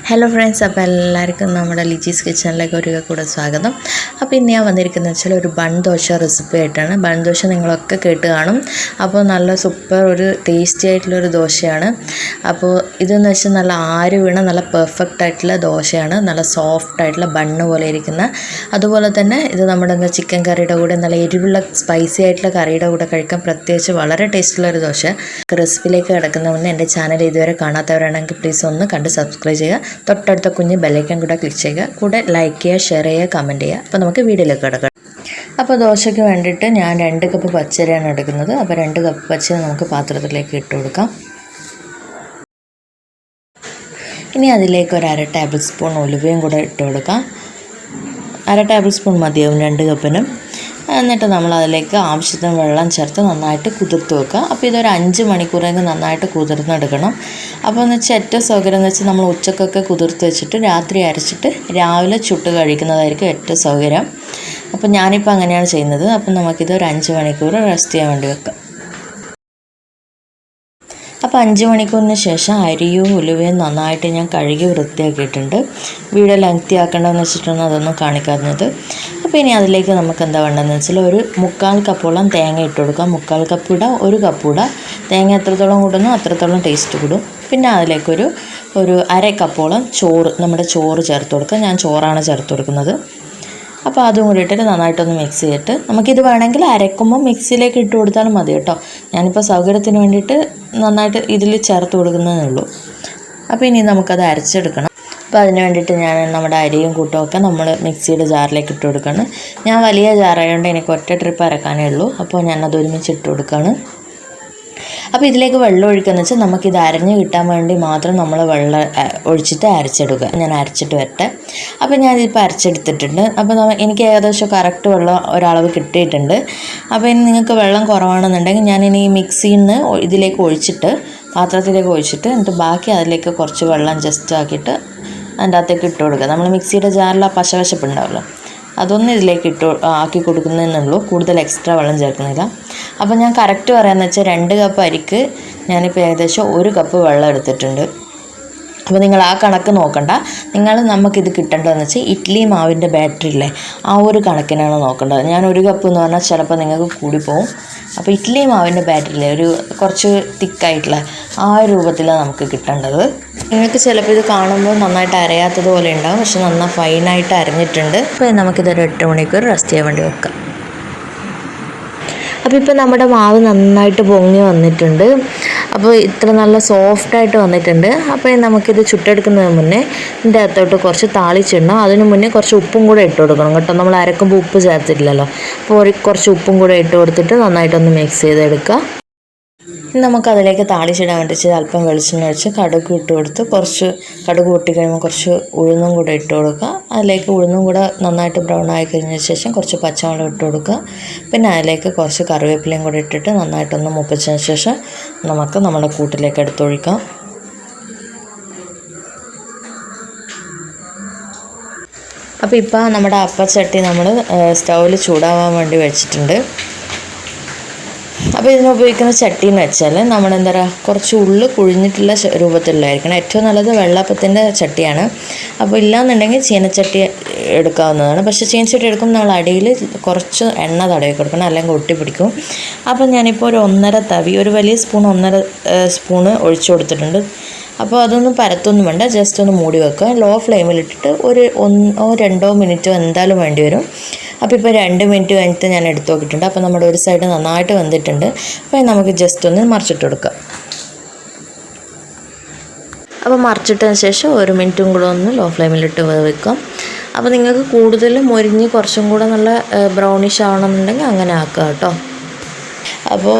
Hello friends, അപ്പോൾ എല്ലാവർക്കും നമ്മുടെ ലിജീസ് കിച്ചണിലേക്ക് ഒരിക്കൽ കൂടെ സ്വാഗതം. അപ്പോൾ ഇന്ന് ഞാൻ വന്നിരിക്കുന്നത് വെച്ചാൽ ഒരു ബൺ ദോശ റെസിപ്പി ആയിട്ടാണ്. ബൺ ദോശ നിങ്ങളൊക്കെ കേട്ട് കാണും. അപ്പോൾ നല്ല സൂപ്പർ ഒരു ടേസ്റ്റി ആയിട്ടുള്ളൊരു ദോശയാണ്. അപ്പോൾ ഇതെന്ന് വെച്ചാൽ നല്ല ആര് വീണ നല്ല പെർഫെക്റ്റ് ആയിട്ടുള്ള ദോശയാണ്. നല്ല സോഫ്റ്റ് ആയിട്ടുള്ള ബണ്ണ് പോലെ ഇരിക്കുന്ന. അതുപോലെ തന്നെ ഇത് നമ്മുടെ ചിക്കൻ കറിയുടെ കൂടെ നല്ല എരിവുള്ള സ്പൈസി ആയിട്ടുള്ള കറിയുടെ കൂടെ കഴിക്കാൻ പ്രത്യേകിച്ച് വളരെ ടേസ്റ്റുള്ളൊരു ദോശ. റെസിപ്പിയിലേക്ക് കിടക്കുന്ന മുന്നേ എൻ്റെ ചാനൽ ഇതുവരെ കാണാത്തവരാണെങ്കിൽ പ്ലീസ് ഒന്ന് കണ്ട് സബ്സ്ക്രൈബ് ചെയ്യുക. തൊട്ടടുത്ത കുഞ്ഞ് ബെല്ലൈക്കൺ കൂടെ ക്ലിക്ക് ചെയ്യുക. കൂടെ ലൈക്ക് ചെയ്യുക, ഷെയർ ചെയ്യുക, കമൻറ്റ് ചെയ്യുക. അപ്പോൾ നമുക്ക് വീഡിയോയിലേക്ക് കിടക്കാം. അപ്പോൾ ദോശയ്ക്ക് വേണ്ടിയിട്ട് ഞാൻ 2 കപ്പ് പച്ചരിയാണ് എടുക്കുന്നത്. അപ്പോൾ 2 കപ്പ് പച്ചരി നമുക്ക് പാത്രത്തിലേക്ക് ഇട്ട് കൊടുക്കാം. ഇനി അതിലേക്ക് ഒരു 1/2 ടേബിൾ സ്പൂൺ ഉലുവയും കൂടെ ഇട്ട് കൊടുക്കാം. 1/2 ടേബിൾ സ്പൂൺ മതിയാവും 2 കപ്പിനും. എന്നിട്ട് നമ്മൾ അതിലേക്ക് ആവശ്യത്തിന് വെള്ളം ചേർത്ത് നന്നായിട്ട് കുതിർത്ത് വെക്കുക. അപ്പോൾ ഇതൊരു 5 മണിക്കൂറെങ്കിൽ നന്നായിട്ട് കുതിർന്നെടുക്കണം. അപ്പോൾ എന്ന് വെച്ചാൽ ഏറ്റവും സൗകര്യം എന്ന് വെച്ചാൽ നമ്മൾ ഉച്ചക്കൊക്കെ കുതിർത്ത് വെച്ചിട്ട് രാത്രി അരച്ചിട്ട് രാവിലെ ചുട്ട് കഴിക്കുന്നതായിരിക്കും ഏറ്റവും സൗകര്യം. അപ്പോൾ ഞാനിപ്പോൾ അങ്ങനെയാണ് ചെയ്യുന്നത്. അപ്പം നമുക്കിത് ഒരു 5 മണിക്കൂർ റെസ്റ്റ് ചെയ്യാൻ വേണ്ടി വെക്കാം. അപ്പോൾ 5 മണിക്കൂറിന് ശേഷം അരിയും ഉലുവയും നന്നായിട്ട് ഞാൻ കഴുകി വൃത്തിയാക്കിയിട്ടുണ്ട്. വീഡിയോ ലെങ്തി ആക്കേണ്ടതെന്ന് വെച്ചിട്ടാണ് അതൊന്നും കാണിക്കാഞ്ഞത്. അപ്പോൾ ഇനി അതിലേക്ക് നമുക്ക് എന്താ വേണ്ടതെന്ന് വെച്ചാൽ ഒരു 3/4 കപ്പോളം തേങ്ങ ഇട്ട് കൊടുക്കാം. 3/4 കപ്പ് ഇടാം, 1 കപ്പ് ഇടാം. തേങ്ങ എത്രത്തോളം കൂടുന്നു അത്രത്തോളം ടേസ്റ്റ് കൂടും. പിന്നെ അതിലേക്കൊരു 1/2 കപ്പോളം നമ്മുടെ ചോറ് ചേർത്ത് കൊടുക്കാം. ഞാൻ ചോറാണ് ചേർത്ത് കൊടുക്കുന്നത്. അപ്പോൾ അതും കൂടി ഇട്ടിട്ട് നന്നായിട്ടൊന്ന് മിക്സ് ചെയ്തിട്ട് നമുക്കിത് വേണമെങ്കിൽ അരക്കുമ്പോൾ മിക്സിയിലേക്ക് ഇട്ട് കൊടുത്താലും മതി കേട്ടോ. ഞാനിപ്പോൾ സൗകര്യത്തിന് വേണ്ടിയിട്ട് നന്നായിട്ട് ഇതിൽ ചേർത്ത് കൊടുക്കുന്നതേ ഉള്ളൂ. അപ്പോൾ ഇനി നമുക്കത് അരച്ചെടുക്കണം. അപ്പോൾ അതിന് വേണ്ടിയിട്ട് ഞാൻ നമ്മുടെ അരിയും കൂട്ടുമൊക്കെ നമ്മൾ മിക്സിയുടെ ജാറിലേക്ക് ഇട്ട് കൊടുക്കുകയാണ്. ഞാൻ വലിയ ജാറായതുകൊണ്ട് എനിക്ക് ഒറ്റ ട്രിപ്പ് അരക്കാനേ ഉള്ളൂ. അപ്പോൾ ഞാനത് ഒരുമിച്ച് ഇട്ട് കൊടുക്കുകയാണ്. അപ്പോൾ ഇതിലേക്ക് വെള്ളം ഒഴിക്കുകയെന്ന് വെച്ചാൽ നമുക്കിത് അരഞ്ഞ് കിട്ടാൻ വേണ്ടി മാത്രം നമ്മൾ വെള്ളം ഒഴിച്ചിട്ട് അരച്ചെടുക്കുക. ഞാൻ അരച്ചിട്ട് വരട്ടെ. അപ്പോൾ ഞാനിതിപ്പോൾ അരച്ചെടുത്തിട്ടുണ്ട്. അപ്പോൾ എനിക്ക് ഏകദേശം കറക്റ്റ് വെള്ളം ഒരളവ് കിട്ടിയിട്ടുണ്ട്. അപ്പോൾ ഇനി നിങ്ങൾക്ക് വെള്ളം കുറവാണെന്നുണ്ടെങ്കിൽ ഞാനിനി ഈ മിക്സിയിൽ നിന്ന് ഇതിലേക്ക് ഒഴിച്ചിട്ട് പാത്രത്തിലേക്ക് ഒഴിച്ചിട്ട് എന്നിട്ട് ബാക്കി അതിലേക്ക് കുറച്ച് വെള്ളം ജസ്റ്റ് ആക്കിയിട്ട് അതിൻ്റെ അകത്തേക്ക് ഇട്ട് കൊടുക്കുക. നമ്മൾ മിക്സിയുടെ ജാറിൽ ആ പശവശപ്പ് ഉണ്ടാവുമല്ലോ, അതൊന്നും ഇതിലേക്ക് ആക്കി കൊടുക്കുന്നതെന്നുള്ളൂ. കൂടുതൽ എക്സ്ട്രാ വെള്ളം ചേർക്കുന്നില്ല. അപ്പോൾ ഞാൻ കറക്റ്റ് പറയാമെന്ന് വെച്ചാൽ 2 കപ്പ് അരിക്ക് ഞാനിപ്പോൾ ഏകദേശം 1 കപ്പ് വെള്ളം എടുത്തിട്ടുണ്ട്. അപ്പോൾ നിങ്ങൾ ആ കണക്ക് നോക്കണ്ട. നമുക്കിത് കിട്ടേണ്ടതെന്ന് വെച്ചാൽ ഇഡ്ഡലി മാവിൻ്റെ ബാറ്ററി ഇല്ലേ, ആ ഒരു കണക്കിനാണ് നോക്കേണ്ടത്. ഞാൻ 1 കപ്പ് എന്ന് പറഞ്ഞാൽ ചിലപ്പോൾ നിങ്ങൾക്ക് കൂടിപ്പോവും. അപ്പോൾ ഇഡ്ഡലി മാവിൻ്റെ ബാറ്ററിയില്ലേ, ഒരു കുറച്ച് തിക്കായിട്ടുള്ള ആ രൂപത്തിലാണ് നമുക്ക് കിട്ടേണ്ടത്. നിങ്ങൾക്ക് ചിലപ്പോൾ ഇത് കാണുമ്പോൾ നന്നായിട്ട് അരയാത്തത് പോലെ ഉണ്ടാകും, പക്ഷെ നന്നായി ഫൈനായിട്ട് അരഞ്ഞിട്ടുണ്ട്. അപ്പോൾ നമുക്കിതൊരു 8 മണിക്കൂർ റെസ്റ്റ് ചെയ്യാൻ വേണ്ടി വെക്കാം. അപ്പോൾ ഇപ്പോൾ നമ്മുടെ മാവ് നന്നായിട്ട് പൊങ്ങി വന്നിട്ടുണ്ട്. അപ്പോൾ ഇത്ര നല്ല സോഫ്റ്റായിട്ട് വന്നിട്ടുണ്ട്. അപ്പോൾ നമുക്കിത് ചുട്ടെടുക്കുന്നതിന് മുന്നേ ഇതിൻ്റെ അകത്തോട്ട് കുറച്ച് താളിച്ചിടണം. അതിന് മുന്നേ കുറച്ച് ഉപ്പും കൂടെ ഇട്ട് കൊടുക്കണം കേട്ടോ. നമ്മൾ അരക്കുമ്പോൾ ഉപ്പ് ചേർത്തിട്ടില്ലല്ലോ. അപ്പോൾ കുറച്ച് ഉപ്പും കൂടെ ഇട്ട് കൊടുത്തിട്ട് നന്നായിട്ടൊന്ന് മിക്സ് ചെയ്തെടുക്കുക. നമുക്കതിലേക്ക് താളിച്ചിടാൻ വേണ്ടിയിട്ട് അല്പം വെളിച്ചെണ്ണ ഒഴിച്ച് കടുക് ഇട്ട് കൊടുത്ത് കുറച്ച് കടുക് പൊട്ടിക്കഴിയുമ്പോൾ കുറച്ച് ഉഴുന്നും കൂടെ ഇട്ട് കൊടുക്കുക. അതിലേക്ക് ഉഴുന്നും കൂടെ നന്നായിട്ട് ബ്രൗൺ ആയി കഴിഞ്ഞ ശേഷം കുറച്ച് പച്ചമുളക് ഇട്ട് കൊടുക്കുക. പിന്നെ അതിലേക്ക് കുറച്ച് കറിവേപ്പിലയും കൂടെ ഇട്ടിട്ട് നന്നായിട്ടൊന്ന് മുപ്പിച്ചതിന് ശേഷം നമുക്ക് നമ്മുടെ കൂട്ടിലേക്ക് എടുത്തൊഴിക്കാം. അപ്പോൾ ഇപ്പോൾ നമ്മുടെ അപ്പച്ചട്ടി നമ്മൾ സ്റ്റൗവിൽ ചൂടാവാൻ വേണ്ടി വെച്ചിട്ടുണ്ട്. അപ്പോൾ ഇതിന് ഉപയോഗിക്കുന്ന ചട്ടി എന്ന് വെച്ചാൽ നമ്മളെന്താ പറയുക, കുറച്ച് ഉള്ളു കുഴിഞ്ഞിട്ടുള്ള രൂപത്തിലുള്ളതായിരിക്കണം. ഏറ്റവും നല്ലത് വെള്ളപ്പത്തിൻ്റെ ചട്ടിയാണ്. അപ്പോൾ ഇല്ലയെന്നുണ്ടെങ്കിൽ ചീനച്ചട്ടി എടുക്കാവുന്നതാണ്. പക്ഷേ ചീനച്ചട്ടി എടുക്കുമ്പോൾ നമ്മൾ അടിയിൽ കുറച്ച് എണ്ണ തടവി കൊടുക്കണം, അല്ലെങ്കിൽ ഒട്ടിപ്പിടിക്കും. അപ്പോൾ ഞാനിപ്പോൾ ഒരു 1.5 തവി, ഒരു വലിയ സ്പൂൺ 1.5 സ്പൂണ് ഒഴിച്ചു കൊടുത്തിട്ടുണ്ട്. അപ്പോൾ അതൊന്നും പരത്തൊന്നും വേണ്ട, ജസ്റ്റ് ഒന്ന് മൂടി വെക്കുക. ലോ ഫ്ലെയിമിലിട്ടിട്ട് ഒരു 1-2 മിനിറ്റോ എന്തായാലും വേണ്ടി വരും. അപ്പോൾ ഇപ്പോൾ 2 മിനിറ്റ് കഴിഞ്ഞിട്ട് ഞാൻ എടുത്ത് നോക്കിയിട്ടുണ്ട്. അപ്പോൾ നമ്മുടെ ഒരു സൈഡ് നന്നായിട്ട് വെന്തിട്ടുണ്ട്. അപ്പോൾ നമുക്ക് ജസ്റ്റ് ഒന്ന് മറിച്ചിട്ട് കൊടുക്കാം. അപ്പോൾ മറിച്ചിട്ടതിന് ശേഷം 1 മിനിറ്റും കൂടെ ഒന്ന് ലോ ഫ്ലെയിമിലിട്ട് വെക്കാം. അപ്പോൾ നിങ്ങൾക്ക് കൂടുതൽ മൊരിഞ്ഞ് കുറച്ചും കൂടെ നല്ല ബ്രൗണിഷ് ആവണമെന്നുണ്ടെങ്കിൽ അങ്ങനെ ആക്കുക കേട്ടോ. അപ്പോൾ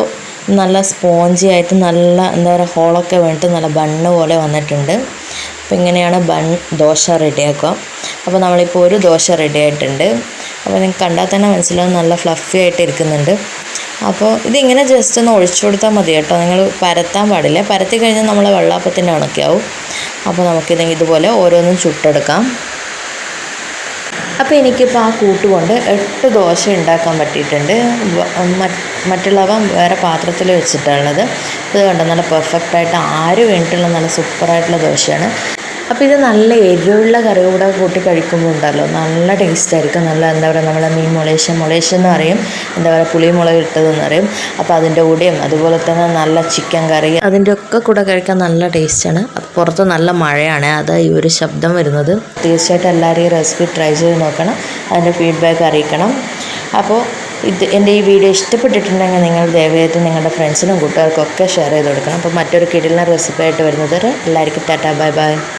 നല്ല സ്പോഞ്ചി ആയിട്ട് നല്ല എന്താ പറയുക ഹോളൊക്കെ വേണ്ടിയിട്ട് നല്ല ബണ്ണ് പോലെ വന്നിട്ടുണ്ട്. അപ്പോൾ ഇങ്ങനെയാണ് ദോശ റെഡിയാക്കുക. അപ്പോൾ നമ്മളിപ്പോൾ ഒരു ദോശ റെഡി ആയിട്ടുണ്ട്. അപ്പോൾ നിങ്ങൾക്ക് കണ്ടാൽ തന്നെ മനസ്സിലാവും നല്ല ഫ്ലഫി ആയിട്ട് ഇരിക്കുന്നുണ്ട്. അപ്പോൾ ഇതിങ്ങനെ ജസ്റ്റ് ഒന്ന് ഒഴിച്ചു കൊടുത്താൽ മതി കേട്ടോ. നിങ്ങൾ പരത്താൻ പാടില്ല. പരത്തി കഴിഞ്ഞാൽ നമ്മളെ വെള്ളാപ്പത്തിൻ്റെ കണക്കാവും. അപ്പോൾ നമുക്കിത് ഇതുപോലെ ഓരോന്നും ചുട്ടെടുക്കാം. അപ്പോൾ എനിക്കിപ്പോൾ ആ കൂട്ടുകൊണ്ട് 8 ദോശ ഉണ്ടാക്കാൻ പറ്റിയിട്ടുണ്ട്. മറ്റുള്ളവ വേറെ പാത്രത്തിൽ വെച്ചിട്ടുള്ളത്. ഇത് കണ്ടോ, നല്ല പെർഫെക്റ്റായിട്ട് ആര് വേണ്ടിയിട്ടുള്ള നല്ല സൂപ്പറായിട്ടുള്ള ദോശയാണ്. അപ്പോൾ ഇത് നല്ല എരിവുള്ള കറി കൂടെ കൂട്ടി കഴിക്കുമ്പോൾ ഉണ്ടല്ലോ നല്ല ടേസ്റ്റ് ആയിരിക്കും. നല്ല എന്താ പറയുക, നമ്മളെ മീൻ മുളേശ്ശ എന്ന് പറയും, എന്താ പറയുക പുളിമുളക് ഇട്ടതെന്ന് പറയും. അപ്പോൾ അതിൻ്റെ കൂടെയും അതുപോലെ തന്നെ നല്ല ചിക്കൻ കറി അതിൻ്റെ ഒക്കെ കൂടെ കഴിക്കാൻ നല്ല ടേസ്റ്റാണ്. അപ്പോൾ പുറത്ത് നല്ല മഴയാണ്, അതാ ഈ ഒരു ശബ്ദം വരുന്നത്. തീർച്ചയായിട്ടും എല്ലാവരും ഈ റെസിപ്പി ട്രൈ ചെയ്ത് നോക്കണം, അതിൻ്റെ ഫീഡ്ബാക്ക് അറിയിക്കണം. അപ്പോൾ എൻ്റെ ഈ വീഡിയോ ഇഷ്ടപ്പെട്ടിട്ടുണ്ടെങ്കിൽ നിങ്ങൾ ദയവായിട്ട് നിങ്ങളുടെ ഫ്രണ്ട്സിനും കൂട്ടുകാർക്കും ഒക്കെ ഷെയർ ചെയ്ത് കൊടുക്കണം. അപ്പോൾ മറ്റൊരു കിടിലൻ റെസിപ്പി ആയിട്ട് വരുന്നത് എല്ലാവർക്കും ടാറ്റാ ബൈ ബൈ.